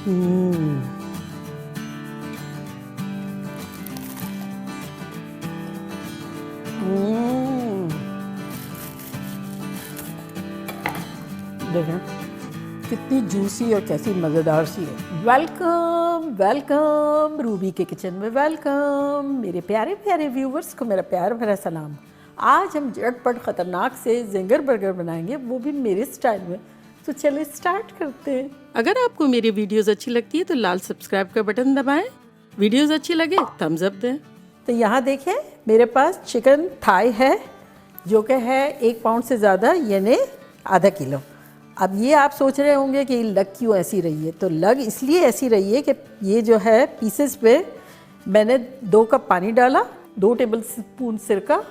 हम्म, हम्म, देखें कितनी जूसी और कैसी मज़ेदार सी है। वेलकम वेलकम रूबी के किचन में वेलकम। मेरे प्यारे प्यारे व्यूवर्स को मेरा प्यार भरा सलाम। आज हम झटपट ख़तरनाक से जिंगर बर्गर बनाएंगे, वो भी मेरे स्टाइल में। तो चलिए स्टार्ट करते हैं। अगर आपको मेरी वीडियोस अच्छी लगती है तो लाल सब्सक्राइब का बटन दबाएं। वीडियोस अच्छी लगे थम्स अप दें। तो यहाँ देखिए मेरे पास चिकन थाई है जो कि है 1 पाउंड से ज़्यादा, यानी आधा किलो। अब ये आप सोच रहे होंगे कि लग क्यों ऐसी रही है, तो लग इसलिए ऐसी रही है कि ये जो है पीसेस पे मैंने 2 कप पानी डाला, 2 टेबल स्पून सिरका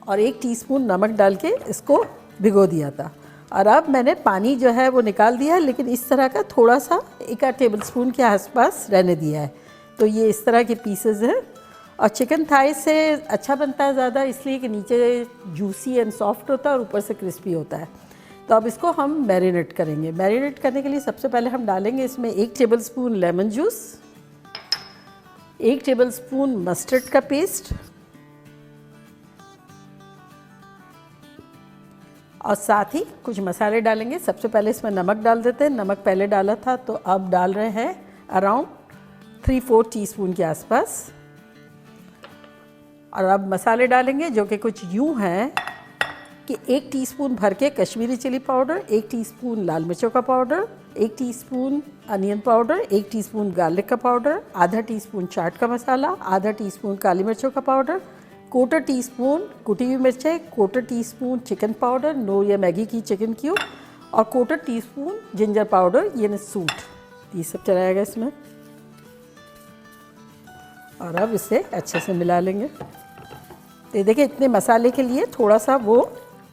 और 1 टीस्पून नमक डाल के इसको भिगो दिया था। और अब मैंने पानी जो है वो निकाल दिया है, लेकिन इस तरह का थोड़ा सा 1 टेबल स्पून के आसपास रहने दिया है। तो ये इस तरह के पीसेस हैं। और चिकन थाई से अच्छा बनता है ज़्यादा, इसलिए कि नीचे जूसी एंड सॉफ्ट होता है और ऊपर से क्रिस्पी होता है। तो अब इसको हम मैरिनेट करेंगे। मैरिनेट करने के लिए सबसे पहले हम डालेंगे इसमें 1 table spoon lemon juice, 1 table spoon mustard का पेस्ट और साथ ही कुछ मसाले डालेंगे। सबसे पहले इसमें नमक डाल देते हैं। नमक पहले डाला था तो अब डाल रहे हैं अराउंड 3-4 टीस्पून के आसपास। और अब मसाले डालेंगे जो कि कुछ यूँ हैं कि 1 टीस्पून भर के कश्मीरी चिली पाउडर, 1 टीस्पून लाल मिर्चों का powder, 1 teaspoon onion powder, 1 teaspoon garlic का पाउडर, आधा टीस्पून चाट का मसाला, आधा टीस्पून काली मिर्चों का पाउडर, 1/4 टीस्पून कुटी हुई मिर्चें, 1/4 टीस्पून चिकन पाउडर, नो या मैगी की चिकन क्यूब और 1/4 टीस्पून जिंजर पाउडर, यानी सूट। ये सब चलाएगा इसमें और अब इसे अच्छे से मिला लेंगे। तो देखिए इतने मसाले के लिए थोड़ा सा वो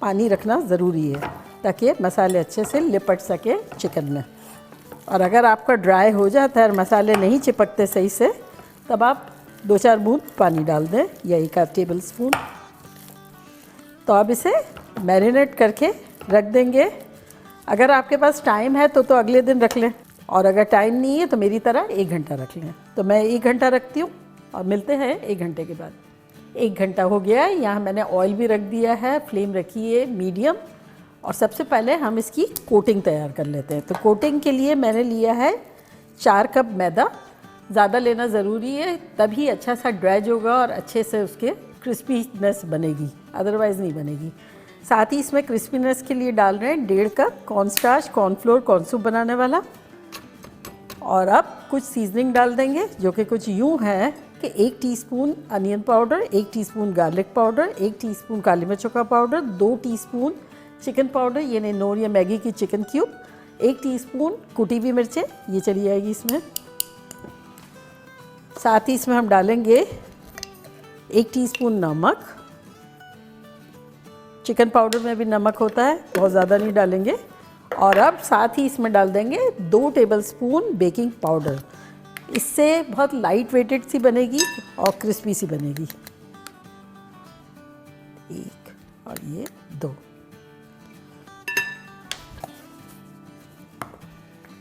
पानी रखना ज़रूरी है ताकि मसाले अच्छे से लिपट सके चिकन में। और अगर आपका ड्राई हो जाता है और मसाले नहीं चिपकते सही से, तब आप 2-4 बूंद पानी डाल दें या 1 टेबल स्पून। तो अब इसे मैरिनेट करके रख देंगे। अगर आपके पास टाइम है तो अगले दिन रख लें, और अगर टाइम नहीं है तो मेरी तरह 1 घंटा रख लें। तो मैं 1 घंटा रखती हूँ और मिलते हैं 1 घंटे के बाद। 1 घंटा हो गया है। यहाँ मैंने ऑयल भी रख दिया है, फ्लेम रखी है मीडियम। और सबसे पहले हम इसकी कोटिंग तैयार कर लेते हैं। तो कोटिंग के लिए मैंने लिया है 4 कप मैदा। ज़्यादा लेना ज़रूरी है, तभी अच्छा सा ड्राइज होगा और अच्छे से उसके क्रिस्पीनेस बनेगी, अदरवाइज़ नहीं बनेगी। साथ ही इसमें क्रिस्पीनेस के लिए डाल रहे हैं 1.5 कप कॉर्नस्टार्च, कॉर्नफ्लोर, कॉर्नसूप बनाने वाला। और अब कुछ सीजनिंग डाल देंगे जो कि कुछ यूँ है कि 1 teaspoon onion powder, 1 teaspoon garlic powder, 1 teaspoon काली मिर्चों का पाउडर, 2 टीस्पून चिकन पाउडर यानी नोर या मैगी की चिकन क्यूब, 1 टीस्पून कुटी हुई मिर्चें, ये चली जाएगी इसमें। साथ ही इसमें हम डालेंगे 1 टीस्पून नमक। चिकन पाउडर में भी नमक होता है, बहुत ज़्यादा नहीं डालेंगे। और अब साथ ही इसमें डाल देंगे 2 टेबल स्पून बेकिंग पाउडर। इससे बहुत लाइट वेटेड सी बनेगी और क्रिस्पी सी बनेगी। 1 और ये 2।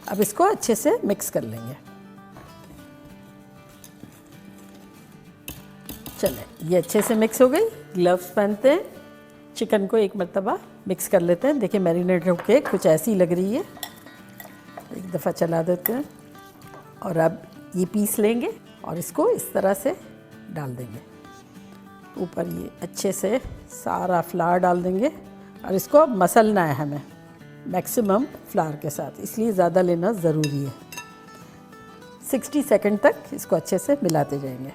अब इसको अच्छे से मिक्स कर लेंगे। चले, ये अच्छे से मिक्स हो गई। ग्लव्स पहनते हैं, चिकन को एक मरतबा मिक्स कर लेते हैं। देखिए मैरिनेट होके कुछ ऐसी लग रही है, एक दफ़ा चला देते हैं। और अब ये पीस लेंगे और इसको इस तरह से डाल देंगे ऊपर। ये अच्छे से सारा फ्लावर डाल देंगे और इसको अब मसलना है हमें मैक्सिमम फ्लावर के साथ, इसलिए ज़्यादा लेना ज़रूरी है। 60 सेकंड तक इसको अच्छे से मिलाते जाएंगे।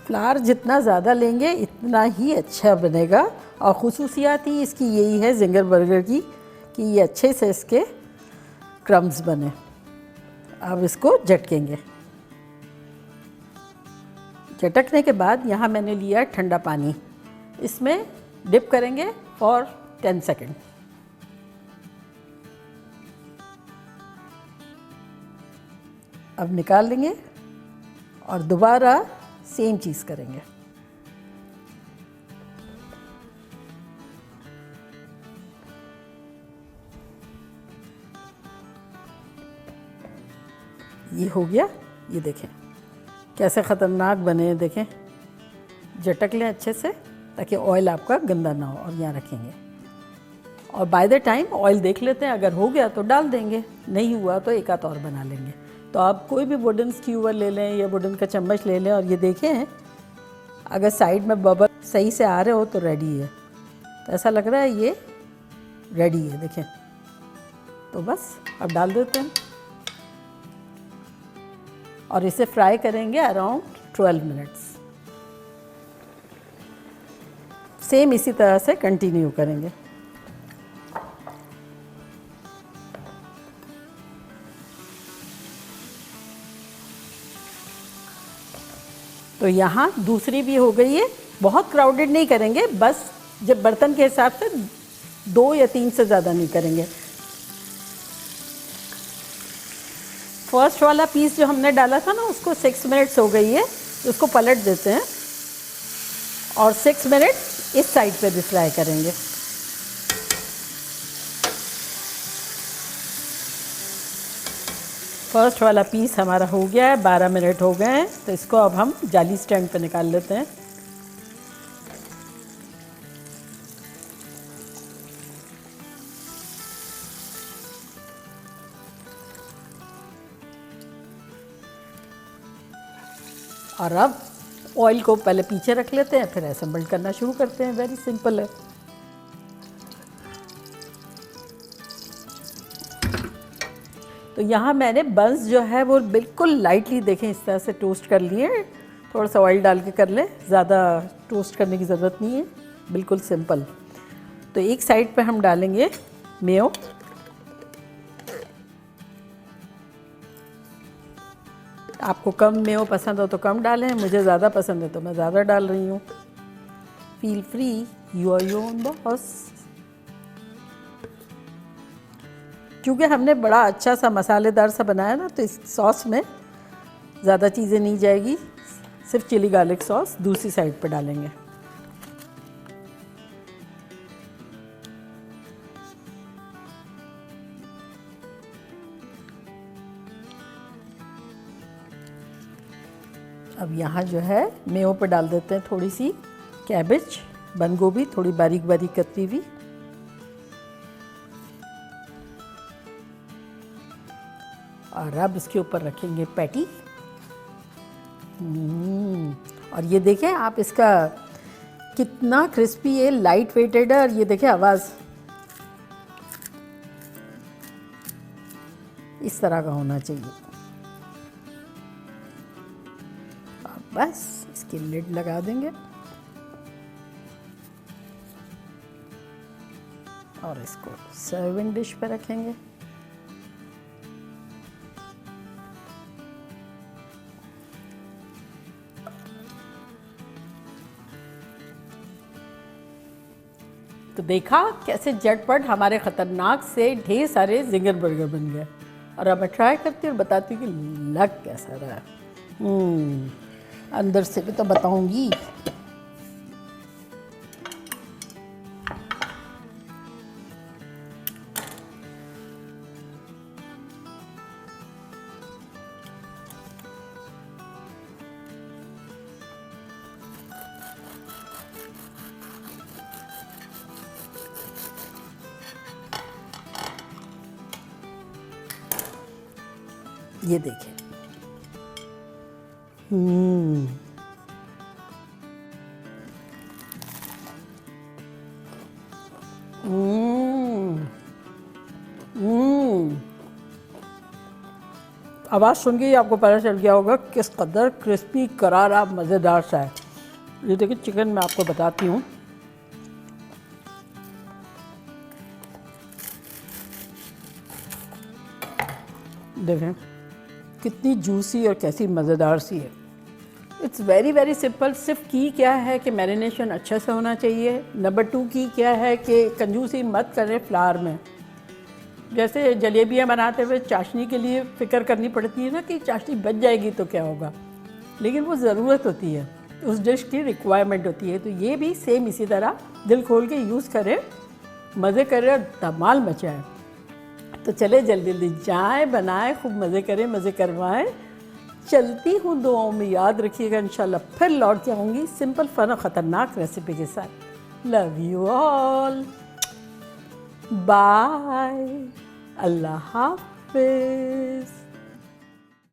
फ्लावर जितना ज़्यादा लेंगे इतना ही अच्छा बनेगा। और ख़ुसूसियात ही इसकी यही है जिंगर बर्गर की कि ये अच्छे से इसके क्रम्स बने। अब इसको झटकेंगे। झटकने के बाद यहाँ मैंने लिया ठंडा पानी, इसमें डिप करेंगे फॉर 10 सेकेंड। अब निकाल लेंगे और दोबारा सेम चीज़ करेंगे। ये हो गया। ये देखें कैसे ख़तरनाक बने हैं, देखें। झटक लें अच्छे से ताकि ऑयल आपका गंदा ना हो। और यहाँ रखेंगे और बाय द टाइम ऑयल देख लेते हैं, अगर हो गया तो डाल देंगे, नहीं हुआ तो एक आध और बना लेंगे। तो आप कोई भी वुडन स्क्यूवर ले लें या वुडन का चम्मच ले लें और ये देखें अगर साइड में बबल सही से आ रहे हो तो रेडी है। तो ऐसा लग रहा है ये रेडी है, देखें। तो बस अब डाल देते हैं और इसे फ्राई करेंगे अराउंड 12 मिनट्स। सेम इसी तरह से कंटिन्यू करेंगे। तो यहाँ दूसरी भी हो गई है। बहुत क्राउडेड नहीं करेंगे, बस जब बर्तन के हिसाब से 2 या 3 से ज़्यादा नहीं करेंगे। फर्स्ट वाला पीस जो हमने डाला था ना उसको 6 मिनट्स हो गई है, उसको पलट देते हैं और 6 मिनट इस साइड पे भी फ्राई करेंगे। फर्स्ट वाला पीस हमारा हो गया है, 12 मिनट हो गए हैं। तो इसको अब हम जाली स्टैंड पे निकाल लेते हैं। और अब ऑयल को पहले पीछे रख लेते हैं, फिर असेंबल करना शुरू करते हैं। वेरी सिंपल है। तो यहाँ मैंने बंस जो है वो बिल्कुल लाइटली देखें इस तरह से टोस्ट कर लिए। थोड़ा सा ऑयल डाल के कर लें, ज़्यादा टोस्ट करने की ज़रूरत नहीं है, बिल्कुल सिंपल। तो एक साइड पे हम डालेंगे मेयो। आपको कम मेयो पसंद हो तो कम डालें, मुझे ज़्यादा पसंद है तो मैं ज़्यादा डाल रही हूँ। Feel free, you are your own boss. क्योंकि हमने बड़ा अच्छा सा मसालेदार सा बनाया ना, तो इस सॉस में ज़्यादा चीज़ें नहीं जाएगी, सिर्फ चिली गार्लिक सॉस दूसरी साइड पे डालेंगे। अब यहाँ जो है मेयो पे डाल देते हैं थोड़ी सी कैबेज, बंद गोभी थोड़ी बारीक बारीक कटी हुई। और अब इसके ऊपर रखेंगे पैटी। और ये देखें आप, इसका कितना क्रिस्पी है, लाइट वेटेड है। और ये देखें आवाज़ इस तरह का होना चाहिए। अब बस इसकी लिड लगा देंगे और इसको सर्विंग डिश पे रखेंगे। तो देखा कैसे झटपट हमारे ख़तरनाक से ढेर सारे जिंगर बर्गर बन गए। और अब मैं ट्राई करती हूँ और बताती हूँ कि लग कैसा रहा। अंदर से भी तो बताऊँगी। ये देखें। आवाज़ सुन के ही आपको पता चल गया होगा किस कदर क्रिस्पी करारा मज़ेदार सा है। ये देखिए चिकन मैं आपको बताती हूँ। देखें कितनी जूसी और कैसी मज़ेदार सी है। It's very very simple. सिर्फ की क्या है कि मैरिनेशन अच्छे से होना चाहिए। नंबर 2 की क्या है कि कंजूसी मत करें फ्लावर में। जैसे जलेबियाँ बनाते हुए चाशनी के लिए फ़िक्र करनी पड़ती है ना कि चाशनी बच जाएगी तो क्या होगा, लेकिन वो ज़रूरत होती है, उस डिश की रिक्वायरमेंट होती है। तो ये भी सेम इसी तरह दिल खोल के यूज़ करें, मज़े करें और धमाल मचाएं। तो चले जल्दी जल्दी जाएं, बनाएं, खूब मज़े करें, मज़े करवाएं। चलती हूँ, दुआओं में याद रखिएगा। इंशाल्लाह फिर लौट के आऊँगी सिंपल फन और ख़तरनाक रेसिपी के साथ। लव यू ऑल, बाय, अल्लाह हाफिज़।